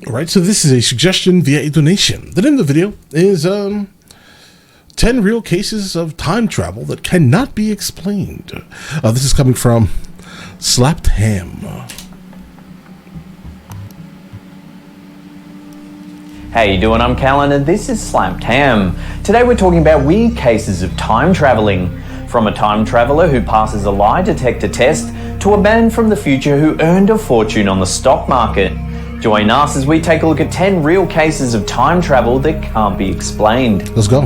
Alright, so this is a suggestion via a donation. The name of the video is 10 real cases of time travel that cannot be explained. This is coming from Slapped Ham. How you doing? I'm Callan and this is Slapped Ham. Today we're talking about weird cases of time travelling. From a time traveller who passes a lie detector test to a man from the future who earned a fortune on the stock market. Join us as we take a look at 10 real cases of time travel that can't be explained. Let's go.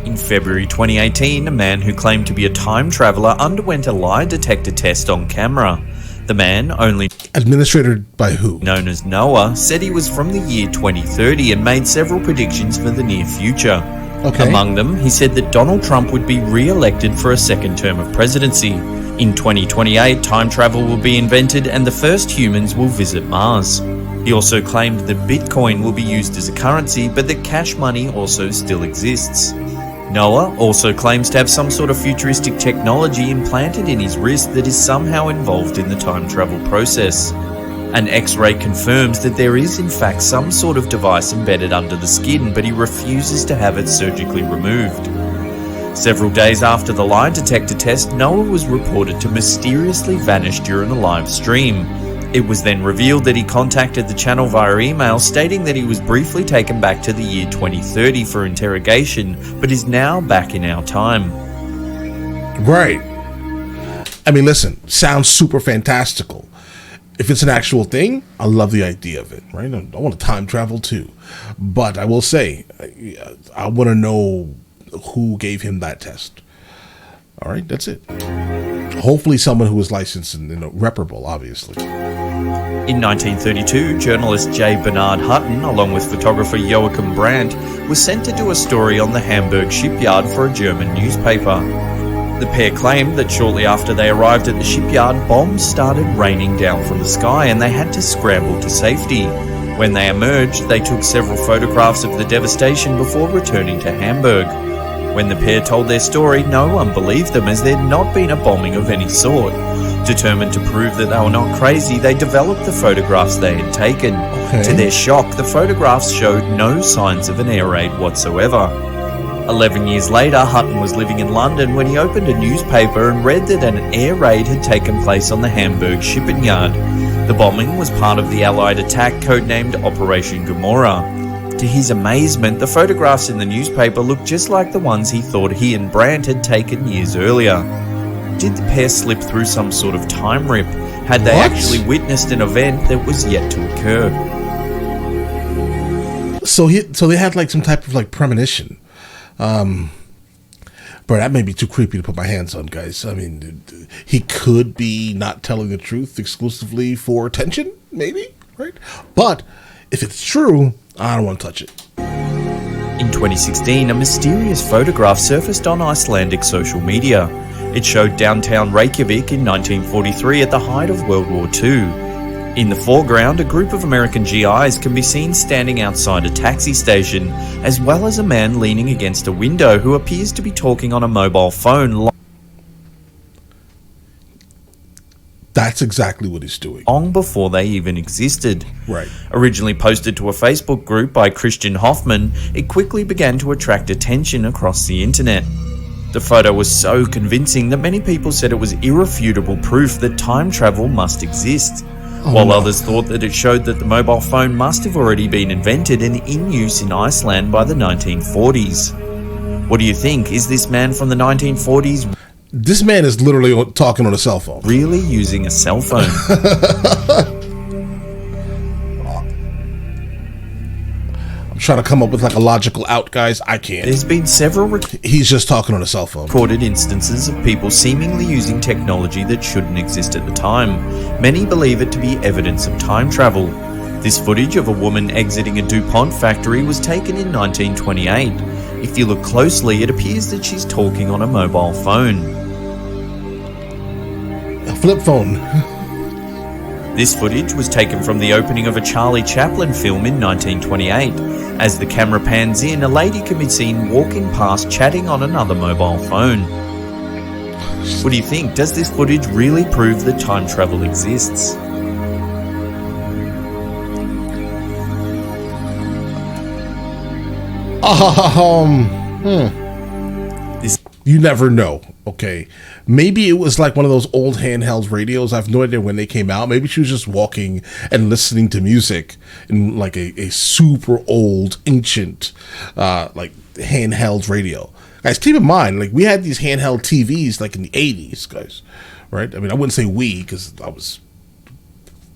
In February 2018, a man who claimed to be a time traveller underwent a lie detector test on camera. The man, only Administrated by who? known as Noah, said he was from the year 2030 and made several predictions for the near future. Okay. Among them, he said that Donald Trump would be re-elected for a second term of presidency. In 2028, time travel will be invented and the first humans will visit Mars. He also claimed that Bitcoin will be used as a currency, but that cash money also still exists. Noah also claims to have some sort of futuristic technology implanted in his wrist that is somehow involved in the time travel process. An X-ray confirms that there is in fact some sort of device embedded under the skin, but he refuses to have it surgically removed. Several days after the lie detector test, Noah was reported to mysteriously vanish during a live stream. It was then revealed that he contacted the channel via email, stating that he was briefly taken back to the year 2030 for interrogation, but is now back in our time. Right. I mean, listen, sounds super fantastical. If it's an actual thing, I love the idea of it, right? I want to time travel too. But I will say, I want to know who gave him that test. All right, that's it. Hopefully someone who is licensed and reparable, obviously. In 1932, journalist J. Bernard Hutton, along with photographer Joachim Brandt, was sent to do a story on the Hamburg shipyard for a German newspaper. The pair claimed that shortly after they arrived at the shipyard, bombs started raining down from the sky and they had to scramble to safety. When they emerged, they took several photographs of the devastation before returning to Hamburg. When the pair told their story, no one believed them as there had not been a bombing of any sort. Determined to prove that they were not crazy, they developed the photographs they had taken. Okay. To their shock, the photographs showed no signs of an air raid whatsoever. 11 years later, Hutton was living in London when he opened a newspaper and read that an air raid had taken place on the Hamburg shipping yard. The bombing was part of the Allied attack codenamed Operation Gomorrah. To his amazement, the photographs in the newspaper looked just like the ones he thought he and Brandt had taken years earlier. Did the pair slip through some sort of time rip? Had they actually witnessed an event that was yet to occur? So they had like some type of like premonition. But that may be too creepy to put my hands on, guys. I mean, he could be not telling the truth exclusively for attention, maybe, right? But if it's true, I don't want to touch it. In 2016, a mysterious photograph surfaced on Icelandic social media. It showed downtown Reykjavik in 1943 at the height of World War II. In the foreground, a group of American GIs can be seen standing outside a taxi station, as well as a man leaning against a window who appears to be talking on a mobile phone. That's exactly what he's doing. Long before they even existed. Right. Originally posted to a Facebook group by Christian Hoffman, it quickly began to attract attention across the internet. The photo was so convincing that many people said it was irrefutable proof that time travel must exist. While others thought that it showed that the mobile phone must have already been invented and in use in Iceland by the 1940s. What do you think? Is this man from the 1940s This man is literally talking on a cell phone. really using a cell phone? I'm trying to come up with like a logical out, guys. I can't. There's been several He's just talking on a cell phone. recorded instances of people seemingly using technology that shouldn't exist at the time. Many believe it to be evidence of time travel. This footage of a woman exiting a DuPont factory was taken in 1928. If you look closely, it appears that she's talking on a mobile phone. A flip phone. This footage was taken from the opening of a Charlie Chaplin film in 1928. As the camera pans in, a lady can be seen walking past chatting on another mobile phone. What do you think? Does this footage really prove that time travel exists? You never know. Okay, maybe it was like one of those old handheld radios. I have no idea when they came out. Maybe she was just walking and listening to music in like a super old, ancient, like handheld radio. Guys, keep in mind, like we had these handheld TVs like in the 80s, guys, right? I mean, I wouldn't say we because I was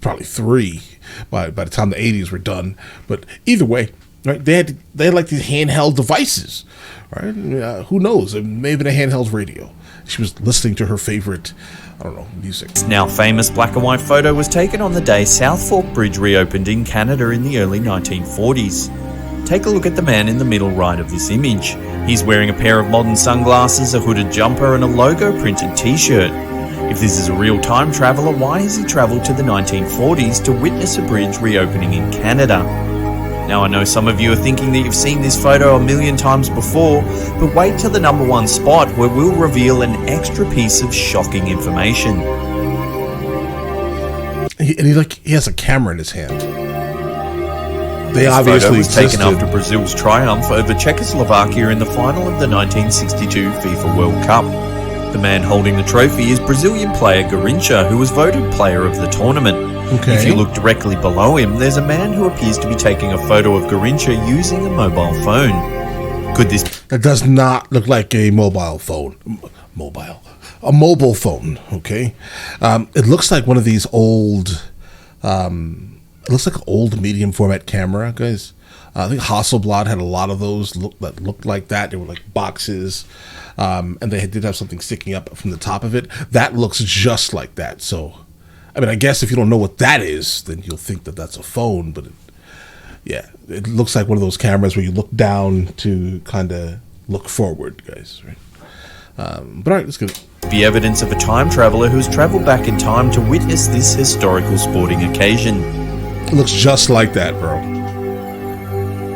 probably 3 by the time the 80s were done. But either way, right? They had like these handheld devices, right? Who knows? It may have been a handheld radio. She was listening to her favorite, I don't know, music. Now famous black and white photo was taken on the day South Fork Bridge reopened in Canada in the early 1940s. Take a look at the man in the middle right of this image. He's wearing a pair of modern sunglasses, a hooded jumper and a logo printed t-shirt. If this is a real time traveller, why has he travelled to the 1940s to witness a bridge reopening in Canada? Now I know some of you are thinking that you've seen this photo a million times before, but wait till the number 1 spot where we'll reveal an extra piece of shocking information. He has a camera in his hand. They This obviously photo was taken existed. after Brazil's triumph over Czechoslovakia in the final of the 1962 FIFA World Cup. The man holding the trophy is Brazilian player Garrincha, who was voted player of the tournament. Okay. If you look directly below him, there's a man who appears to be taking a photo of Garrincha using a mobile phone. Could this That does not look like a mobile phone. A mobile phone, okay? It looks like one of these old, it looks like an old medium format camera, guys. I think Hasselblad had a lot of those that looked like that. They were like boxes, and they did have something sticking up from the top of it. That looks just like that. So, I mean, I guess if you don't know what that is, then you'll think that that's a phone, but it looks like one of those cameras where you look down to kind of look forward, guys. Right? But all right, let's get it. be evidence of a time traveller who's travelled back in time to witness this historical sporting occasion? It looks just like that, bro.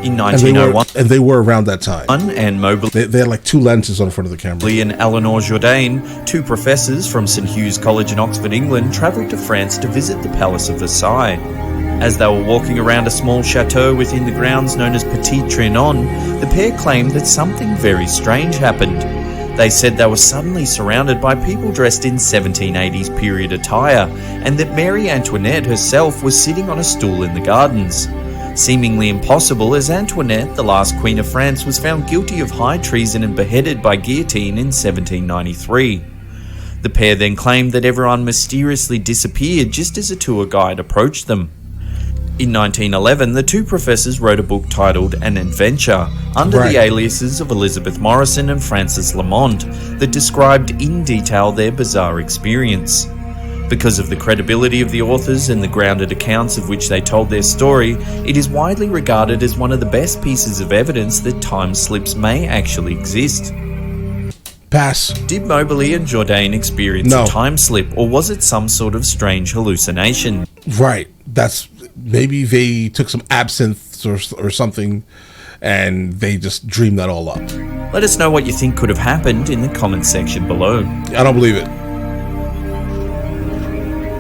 In And they were, 1901, and they were around that time. and Mobley They had like 2 lenses on the front of the camera. and Eleanor Jourdain, 2 professors from St Hugh's College in Oxford, England, travelled to France to visit the Palace of Versailles. As they were walking around a small chateau within the grounds known as Petit Trianon, the pair claimed that something very strange happened. They said they were suddenly surrounded by people dressed in 1780s period attire, and that Marie Antoinette herself was sitting on a stool in the gardens. Seemingly impossible, as Antoinette, the last Queen of France, was found guilty of high treason and beheaded by guillotine in 1793. The pair then claimed that everyone mysteriously disappeared just as a tour guide approached them. In 1911, the 2 professors wrote a book titled An Adventure, under the aliases of Elizabeth Morrison and Francis Lamont, that described in detail their bizarre experience. Because of the credibility of the authors and the grounded accounts of which they told their story, it is widely regarded as one of the best pieces of evidence that time slips may actually exist. Pass. Did Mobley and Jourdain experience a time slip, or was it some sort of strange hallucination? Right. That's maybe they took some absinthe or something, and they just dreamed that all up. Let us know what you think could have happened in the comments section below. I don't believe it.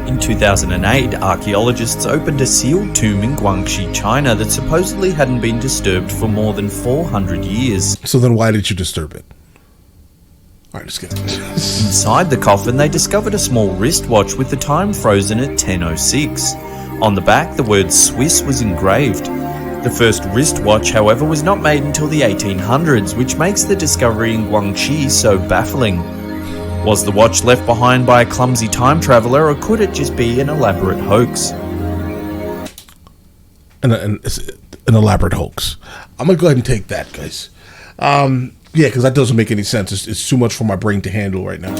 In 2008, archaeologists opened a sealed tomb in Guangxi, China that supposedly hadn't been disturbed for more than 400 years. So then why did you disturb it? All right, let's get it. Inside the coffin, they discovered a small wristwatch with the time frozen at 10:06. On the back, the word Swiss was engraved. The first wristwatch, however, was not made until the 1800s, which makes the discovery in Guangxi so baffling. Was the watch left behind by a clumsy time traveller, or could it just be an elaborate hoax? An elaborate hoax. I'm going to go ahead and take that, guys. Yeah, because that doesn't make any sense. It's too much for my brain to handle right now.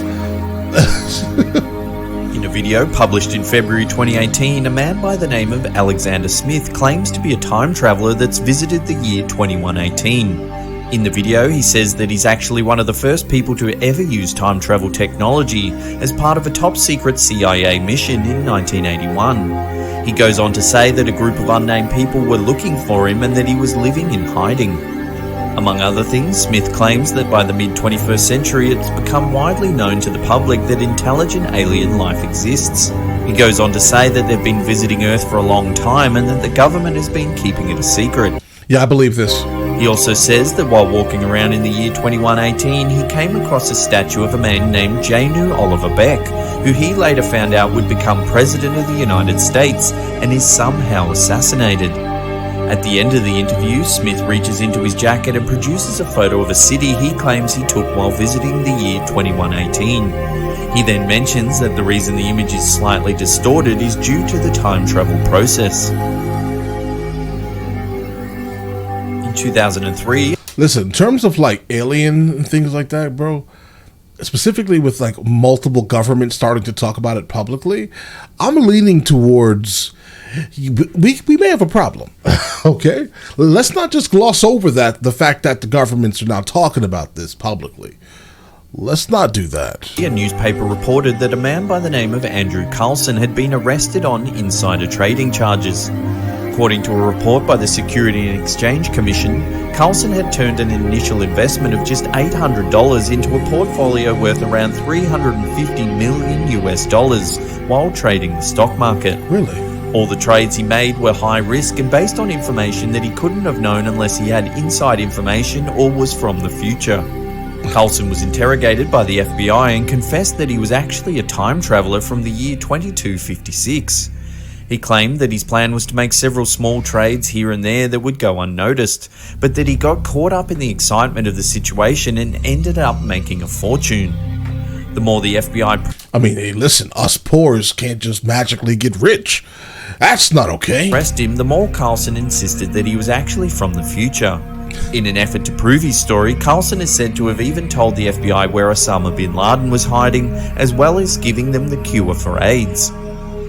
In a video published in February 2018, a man by the name of Alexander Smith claims to be a time traveller that's visited the year 2118. In the video, he says that he's actually one of the first people to ever use time travel technology as part of a top-secret CIA mission in 1981. He goes on to say that a group of unnamed people were looking for him and that he was living in hiding. Among other things, Smith claims that by the mid-21st century it's become widely known to the public that intelligent alien life exists. He goes on to say that they've been visiting Earth for a long time and that the government has been keeping it a secret. Yeah, I believe this. He also says that while walking around in the year 2118, he came across a statue of a man named Janu Oliver Beck, who he later found out would become President of the United States and is somehow assassinated. At the end of the interview, Smith reaches into his jacket and produces a photo of a city he claims he took while visiting the year 2118. He then mentions that the reason the image is slightly distorted is due to the time travel process. In 2003... Listen, in terms of like alien and things like that, bro, specifically with like multiple governments starting to talk about it publicly, I'm leaning towards we may have a problem. Okay, let's not just gloss over the fact that the governments are now talking about this publicly. Let's not do that. A newspaper reported that a man by the name of Andrew Carlson had been arrested on insider trading charges. According to a report by the Security and Exchange Commission, Carlson had turned an initial investment of just $800 into a portfolio worth around $350 million while trading the stock market. Really? All the trades he made were high risk and based on information that he couldn't have known unless he had inside information or was from the future. Carlson was interrogated by the FBI and confessed that he was actually a time traveller from the year 2256. He claimed that his plan was to make several small trades here and there that would go unnoticed, but that he got caught up in the excitement of the situation and ended up making a fortune. The more the FBI... I mean, hey, listen, us poors can't just magically get rich. That's not okay. ...pressed him, the more Carlson insisted that he was actually from the future. In an effort to prove his story, Carlson is said to have even told the FBI where Osama bin Laden was hiding, as well as giving them the cure for AIDS.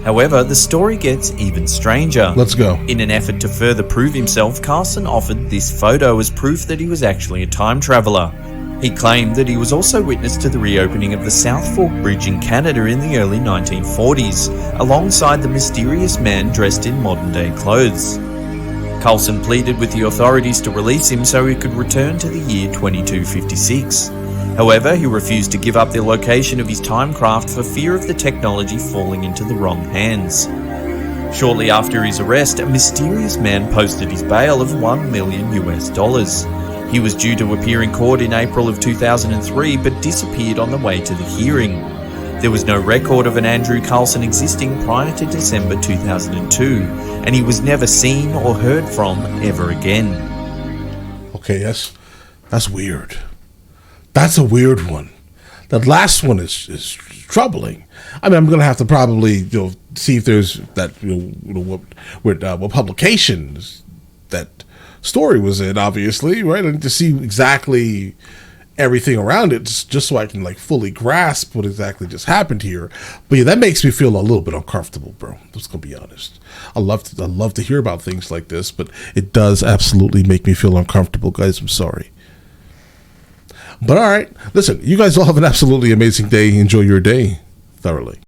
However, the story gets even stranger. Let's go. In an effort to further prove himself, Carlson offered this photo as proof that he was actually a time traveller. He claimed that he was also witness to the reopening of the South Fork Bridge in Canada in the early 1940s, alongside the mysterious man dressed in modern-day clothes. Carlson pleaded with the authorities to release him so he could return to the year 2256. However, he refused to give up the location of his timecraft for fear of the technology falling into the wrong hands. Shortly after his arrest, a mysterious man posted his bail of $1 million. He was due to appear in court in April of 2003 but disappeared on the way to the hearing. There was no record of an Andrew Carlson existing prior to December 2002, and he was never seen or heard from ever again. Okay, that's weird. That's a weird one. That last one is troubling. I mean, I'm gonna have to probably see if there's that what publications that story was in. Obviously, right? I need to see exactly everything around it, just so I can like fully grasp what exactly just happened here. But yeah, that makes me feel a little bit uncomfortable, bro. I'm just gonna be honest. I love to hear about things like this, but it does absolutely make me feel uncomfortable, guys. I'm sorry. But all right, listen, you guys all have an absolutely amazing day. Enjoy your day thoroughly.